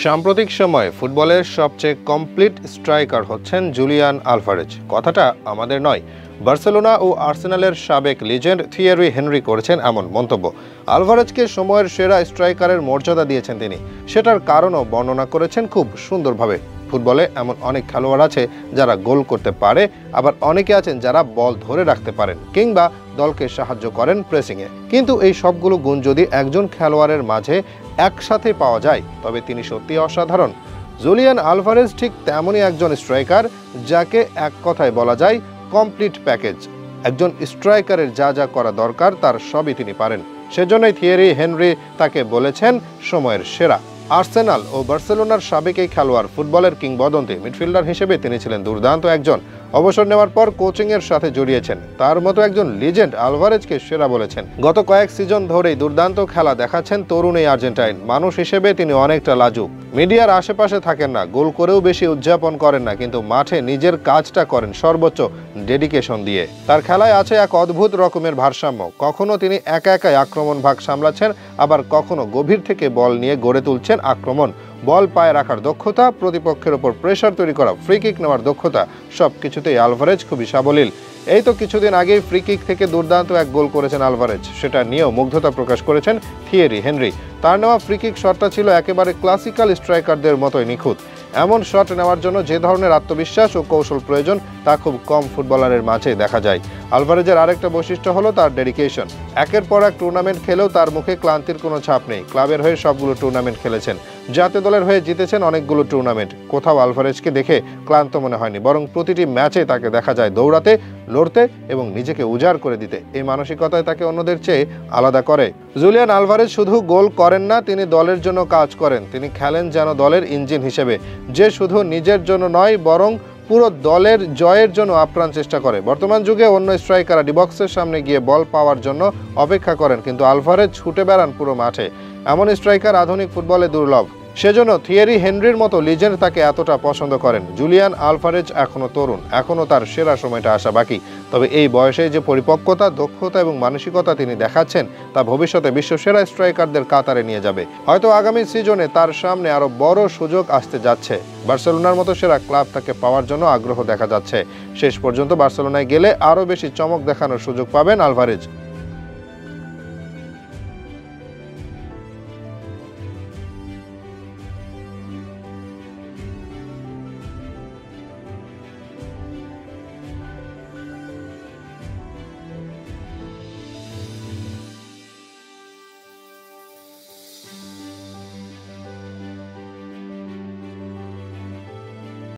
সাম্প্রতিক সময়ে ফুটবলের সবচেয়ে কমপ্লিট স্ট্রাইকার হচ্ছেন জুলিয়ান আলভারেজ। কথাটা আমাদের নয়, বার্সেলোনা ও আর্সেনালের সাবেক লিজেন্ড থিয়েরি হেনরি করেছেন এমন মন্তব্য। আলভারেজকে সময়ের সেরা স্ট্রাইকারের মর্যাদা দিয়েছেন তিনি, সেটার কারণও বর্ণনা করেছেন খুব সুন্দরভাবে। ফুটবলে এমন অনেক খেলোয়াড় আছে যারা গোল করতে পারে, আবার অনেকে আছেন যারা বল ধরে রাখতে পারেন কিংবা দলকে সাহায্য করেন প্রেসিংয়ে। কিন্তু এই সবগুলো গুণ যদি একজন খেলোয়াড়ের মাঝে একসাথে পাওয়া যায় তবে তিনি সত্যি অসাধারণ। জুলিয়ান আলভারেজ ঠিক তেমনই একজন স্ট্রাইকার যাকে এক কথায় বলা যায় কমপ্লিট প্যাকেজ। একজন স্ট্রাইকারের যা যা করা দরকার তার সবই তিনি পারেন। সেজন্যই থিয়েরি হেনরি তাকে বলেছেন সময়ের সেরা। আর্সেনাল ও বার্সেলোনার সাবেক এই খেলোয়াড় ফুটবলের কিংবদন্তি মিডফিল্ডার হিসেবে তিনি ছিলেন দুর্দান্ত একজন। অবসর নেওয়ার পর কোচিংয়ের সাথে জড়িয়েছেন। তার মতো একজন লিজেন্ড আলভারেজকে সেরা বলেছেন। গত কয়েক সিজন ধরেই দুর্দান্ত খেলা দেখাচ্ছেন তরুণ এই আর্জেন্টাইন। মানুষ হিসেবে তিনি অনেকটা লাজুক, মিডিয়ার আশেপাশে থাকেন না, গোল করেও বেশি উদযাপন করেন না, কিন্তু মাঠে নিজের কাজটা করেন সর্বোচ্চ ডেডিকেশন দিয়ে। তার খেলায় আছে এক অদ্ভুত রকমের ভারসাম্য। কখনো তিনি একা একাই আক্রমণ ভাগ সামলাচ্ছেন, আবার কখনো গভীর থেকে বল নিয়ে গড়ে তুলছেন আক্রমণ। বল পায়ে রাখার দক্ষতা, প্রতিপক্ষের ওপর প্রেসার তৈরি করা, ফ্রি কিক নেওয়ার দক্ষতা, সবকিছুতেই আলভারেজ খুবই সাবলীল। এই তো কিছুদিন আগেই ফ্রি কিক থেকে দুর্দান্ত এক গোল করেছেন আলভারেজ। সেটা নিয়েও মুগ্ধতা প্রকাশ করেছেন থিয়েরি হেনরি। তার নেওয়া ফ্রি কিক শটটা ছিল একেবারে ক্লাসিক্যাল স্ট্রাইকারদের মতোই নিখুঁত। এমন শট নেওয়ার জন্য যে ধরনের আত্মবিশ্বাস ও কৌশল প্রয়োজন তা খুব কম ফুটবলারের মাঝে দেখা যায়। আলভারেজের আরেকটা বৈশিষ্ট্য হলো তার ডেডিকেশন। একের পর এক টুর্নামেন্ট খেলেও তার মুখে ক্লান্তির কোনো ছাপ নেই। ক্লাবের হয়ে সবগুলো টুর্নামেন্ট খেলেছেন, জাতীয় দলের হয়ে জিতেছেন অনেকগুলো টুর্নামেন্ট। কোথাও আলভারেজকে দেখে ক্লান্ত মনে হয়নি, বরং প্রতিটি ম্যাচে তাকে দেখা যায় দৌড়াতে, লড়তে এবং নিজেকে উজাড় করে দিতে। এই মানসিকতায় তাকে অন্যদের চেয়ে আলাদা করে। জুলিয়ান আলভারেজ শুধু গোল করেন না, তিনি দলের জন্য কাজ করেন। তিনি খেলেন যেন দলের ইঞ্জিন হিসেবে, যে শুধু নিজের জন্য নয় বরং পুরো দলের জয়ের জন্য আপ্রাণ চেষ্টা করে। বর্তমান যুগে অন্য স্ট্রাইকাররা ডিবক্সের সামনে গিয়ে বল পাওয়ার জন্য অপেক্ষা করেন, কিন্তু আলভারেজ ছুটে বেড়ান পুরো মাঠে। এমন স্ট্রাইকার আধুনিক ফুটবলে দুর্লভ। সেজন্য থিয়েরি হেনরির মতো লিজেন্ড তাকে এতটা পছন্দ করেন। জুলিয়ান আলভারেজ এখনো তরুণ, এখনো তার সেরা সময়টা আসা বাকি। তবে এই বয়সে যে পরিপক্কতা, দক্ষতা এবং মানসিকতা তিনি দেখাচ্ছেন তা ভবিষ্যতে বিশ্ব সেরা স্ট্রাইকারদের কাতারে নিয়ে যাবে। হয়তো আগামী সিজনে তার সামনে আরো বড় সুযোগ আসতে যাচ্ছে। বার্সেলোনার মতো সেরা ক্লাব তাকে পাওয়ার জন্য আগ্রহ দেখা যাচ্ছে। শেষ পর্যন্ত বার্সেলোনায় গেলে আরো বেশি চমক দেখানোর সুযোগ পাবেন আলভারেজ।